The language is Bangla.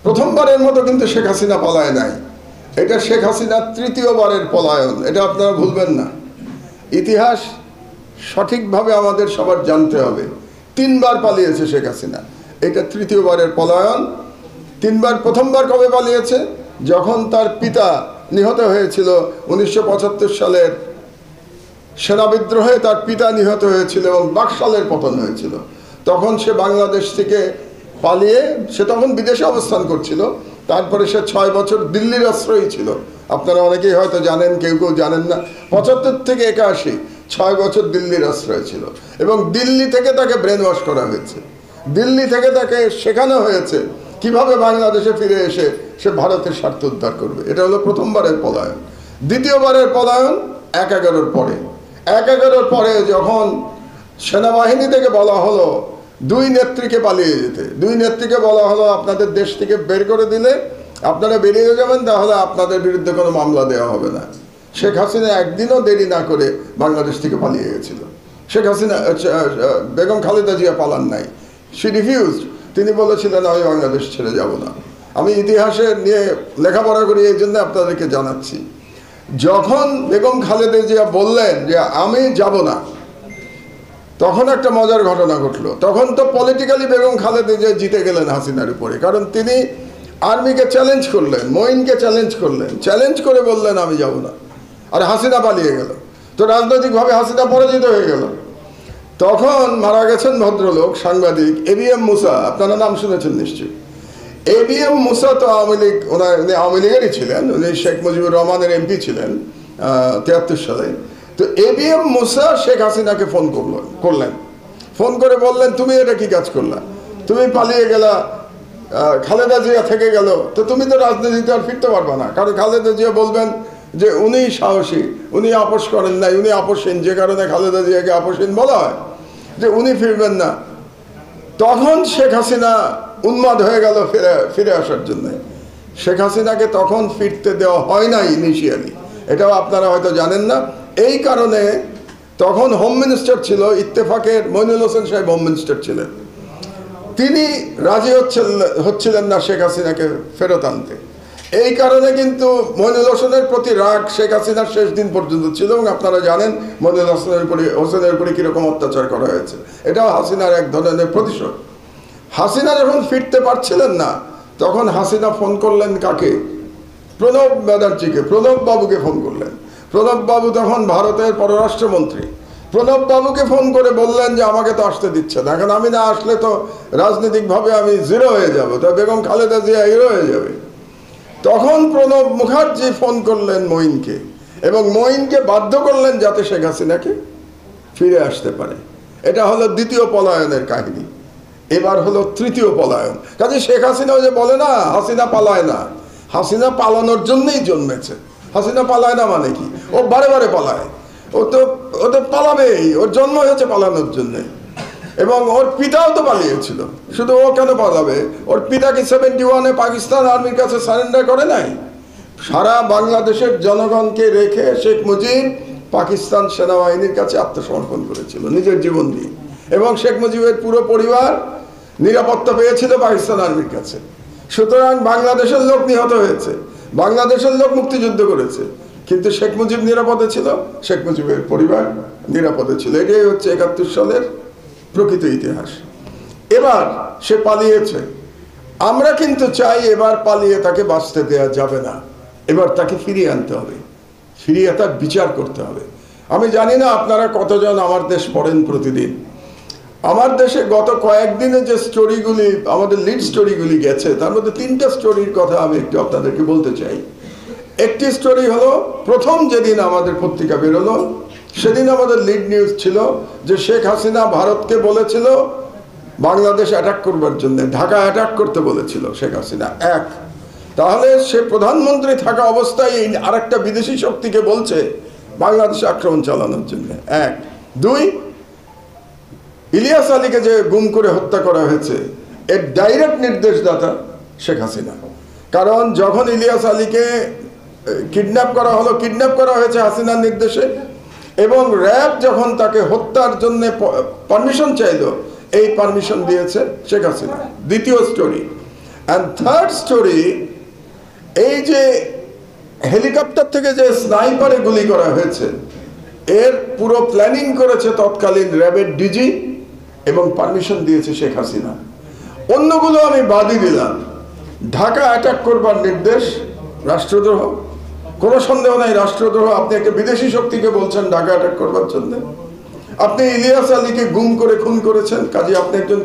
প্রথমবারের মতো কিন্তু শেখ হাসিনা পলায় নাই, এটা শেখ হাসিনার তৃতীয়বারের পলায়ন, এটা আপনারা ভুলবেন না। ইতিহাস সঠিকভাবে আমাদের সবার জানতে হবে। 3 বার পালিয়েছে শেখ হাসিনা, এটা তৃতীয়বারের পলায়ন। 3 বার, প্রথমবার কবে পালিয়েছে? যখন তার পিতা নিহত হয়েছিল 1975 সালের সেনা বিদ্রোহে, তার পিতা নিহত হয়েছিল এবং বাকশালের পতন হয়েছিল। তখন সে বাংলাদেশ থেকে পালিয়ে, সে তখন বিদেশে অবস্থান করছিল। তারপরে সে 6 বছর দিল্লির আশ্রয়ী ছিল। আপনারা অনেকেই হয়তো জানেন, কেউ কেউ জানেন না। 75 থেকে 81 6 বছর দিল্লির আশ্রয় ছিল এবং দিল্লি থেকে তাকে ব্রেন ওয়াশ করা হয়েছে। দিল্লি থেকে তাকে শেখানো হয়েছে কিভাবে বাংলাদেশে ফিরে এসে সে ভারতের স্বার্থ উদ্ধার করবে। এটা হলো প্রথমবারের পলায়ন। দ্বিতীয়বারের পলায়ন 1/11-র পরে। 1/11-র পরে যখন সেনাবাহিনী থেকে বলা হলো 2 নেত্রীকে পালিয়ে যেতে, 2 নেত্রীকে বলা হলো আপনাদের দেশ থেকে বের করে দিলে আপনারা বেরিয়ে যাবেন, তাহলে আপনাদের বিরুদ্ধে কোনো মামলা দেওয়া হবে না। শেখ হাসিনা একদিনও দেরি না করে বাংলাদেশ থেকে পালিয়ে গেছিল। শেখ হাসিনা, বেগম খালেদা জিয়া পালান নাই, শি রিফিউজড। তিনি বলেছিলেন আমি বাংলাদেশ ছেড়ে যাব না। আমি ইতিহাসে নিয়ে লেখাপড়া করি, এই জন্য আপনাদেরকে জানাচ্ছি। যখন বেগম খালেদা জিয়া বললেন যে আমি যাব না, তখন একটা মজার ঘটনা ঘটলো। তখন তো পলিটিক্যালি বেগম খালেদা জিয়া জিতে গেলেন হাসিনার উপরে, কারণ তিনি আর্মিকে চ্যালেঞ্জ করলেন, মঈনকে চ্যালেঞ্জ করলেন, চ্যালেঞ্জ করে বললেন আমি যাব না, আর হাসিনা পালিয়ে গেল। তো রাজনৈতিকভাবে হাসিনা পরাজিত হয়ে গেল। তখন মারা গেছেন ভদ্রলোক, সাংবাদিক ABM মুসা, আপনারা নাম শুনেছেন নিশ্চয়ই। ABM মুসা তো আওয়ামী লীগ, উনি আওয়ামী লীগেরই ছিলেন, উনি শেখ মুজিবুর রহমানের MP ছিলেন 73 সালে। তো ABM মুসা শেখ হাসিনাকে ফোন করলেন, ফোন করে বললেন তুমি এটা কি কাজ করলা, তুমি পালিয়ে গেলা, খালেদা জিয়া থেকে গেল, তো তুমি তো রাজনীতিতে আর ফিরতে পারবে না। কারণ খালেদা জিয়া বলবেন যে উনি সাহসী, উনি আপোষ করেন নাই, উনি আপোষহীন, যে কারণে খালেদা জিয়াকে আপোষহীন বলা হয়, যে উনি ফিরবেন না। তখন শেখ হাসিনা উন্মাদ হয়ে গেল ফিরে আসার জন্য। শেখ হাসিনাকে তখন ফিরতে দেওয়া হয় নাই ইনিশিয়ালি, এটাও আপনারা হয়তো জানেন না। এই কারণে তখন হোম মিনিস্টার ছিল ইত্তেফাকের মইনুল হোসেন সাহেব, হোম মিনিস্টার ছিলেন। তিনি রাজি হচ্ছিলেন না শেখ হাসিনাকে ফেরত আনতে। এই কারণে কিন্তু মইনুল হোসেনের প্রতি রাগ শেখ হাসিনার শেষ দিন পর্যন্ত ছিল। এবং আপনারা জানেন মইনুল হোসেনের উপরে কীরকম অত্যাচার করা হয়েছে। এটাও হাসিনার এক ধরনের প্রতিশোধ। হাসিনা যখন ফিরতে পারছিলেন না, তখন হাসিনা ফোন করলেন কাকে? প্রণব ব্যানার্জিকে, প্রণব বাবুকে ফোন করলেন। প্রণব বাবু তখন ভারতের পররাষ্ট্রমন্ত্রী। প্রণব বাবুকে ফোন করে বললেন যে আমাকে তো আসতে দিচ্ছে না, এখন আমি না আসলে তো রাজনৈতিকভাবে আমি জিরো হয়ে যাব, তো বেগম খালেদা জিয়া হিরো হয়ে যাবে। তখন প্রণব মুখার্জি ফোন করলেন মঈনকে এবং মঈনকে বাধ্য করলেন যাতে শেখ হাসিনাকে ফিরে আসতে পারে। এটা হলো দ্বিতীয় পলায়নের কাহিনী। এবার হলো তৃতীয় পলায়ন। কাজে শেখ হাসিনাও যে বলে না হাসিনা পালায় না, হাসিনা পালানোর জন্যই জন্মেছে। হাসিনা পালায় না মানে কি? ও বারে বারে পালায়। ও তো পালাবেই, ওর জন্ম হয়েছে পালানোর জন্যে। এবং ওর পিতাও তো পালিয়েছিল, শুধু ও কেন পালাবে? ওর পিতাকে 71-এ পাকিস্তান আর্মির কাছে সারেন্ডার করে নাই। সারা বাংলাদেশের জনগণকে রেখে শেখ মুজিব পাকিস্তান সেনাবাহিনীর কাছে আত্মসমর্পণ করেছিল নিজের জীবন দিয়ে। এবং শেখ মুজিবের পুরো পরিবার নিরাপত্তা পেয়েছিল পাকিস্তান আর্মির কাছে। সুতরাং বাংলাদেশের লোক নিহত হয়েছে, বাংলাদেশের লোক মুক্তিযুদ্ধ করেছে, কিন্তু শেখ মুজিব নিরাপদে ছিল, শেখ মুজিবের পরিবার নিরাপদে ছিল। এটাই হচ্ছে 71 সালের প্রকৃত ইতিহাস। এবার সে পালিয়েছে। আমরা কিন্তু চাই এবার পালিয়ে তাকে বাঁচতে দেওয়া যাবে না, এবার তাকে ফিরিয়ে আনতে হবে, ফিরিয়ে তার বিচার করতে হবে। আমি জানি না আপনারা কতজন আমার দেশ পড়েন প্রতিদিন। আমার দেশে গত কয়েকদিনে যে স্টোরিগুলি, আমাদের লিড স্টোরিগুলি গেছে, তার মধ্যে 3টা স্টোরির কথা আমি একটু আপনাদেরকে বলতে চাই। একটি স্টোরি হলো, প্রথম যেদিন আমাদের পত্রিকা বেরোলো সেদিন আমাদের লিড নিউজ ছিল যে শেখ হাসিনা ভারতকে বলেছিল বাংলাদেশ অ্যাটাক করবার জন্য, ঢাকা অ্যাটাক করতে বলেছিল শেখ হাসিনা। এক, তাহলে সে প্রধানমন্ত্রী থাকা অবস্থায় আরেকটা বিদেশি শক্তিকে বলছে বাংলাদেশে আক্রমণ চালানোর জন্য। এক। দুই, ইলিয়াস আলীকে যে গুম করে হত্যা করা হয়েছে এর ডাইরেক্ট নির্দেশদাতা শেখ হাসিনা। কারণ যখন ইলিয়াস আলীকে কিডন্যাপ করা হলো, কিডন্যাপ করা হয়েছে হাসিনার নির্দেশে, এবং র্যাব যখন তাকে হত্যার জন্য পারমিশন চাইল, এই পারমিশন দিয়েছে শেখ হাসিনা। দ্বিতীয় স্টোরি। অ্যান্ড থার্ড স্টোরি, এই যে হেলিকপ্টার থেকে যে স্নাইপারে গুলি করা হয়েছে, এর পুরো প্ল্যানিং করেছে তৎকালীন র্যাবের ডিজি এবং পারমিশন দিয়েছে শেখ হাসিনা। অন্যগুলো আমি বাদই দিলাম। ঢাকা অ্যাটাক করবার নির্দেশ রাষ্ট্রদ্রোহ, কোনো সন্দেহ নাই রাষ্ট্রদ্রোহ। আপনি একটা বিদেশি শক্তিকে বলছেন ঢাকা অ্যাটাক করবার জন্য। আপনি ইলিয়াস আলীকে গুম করে খুন করেছেন, কাজে আপনি একজন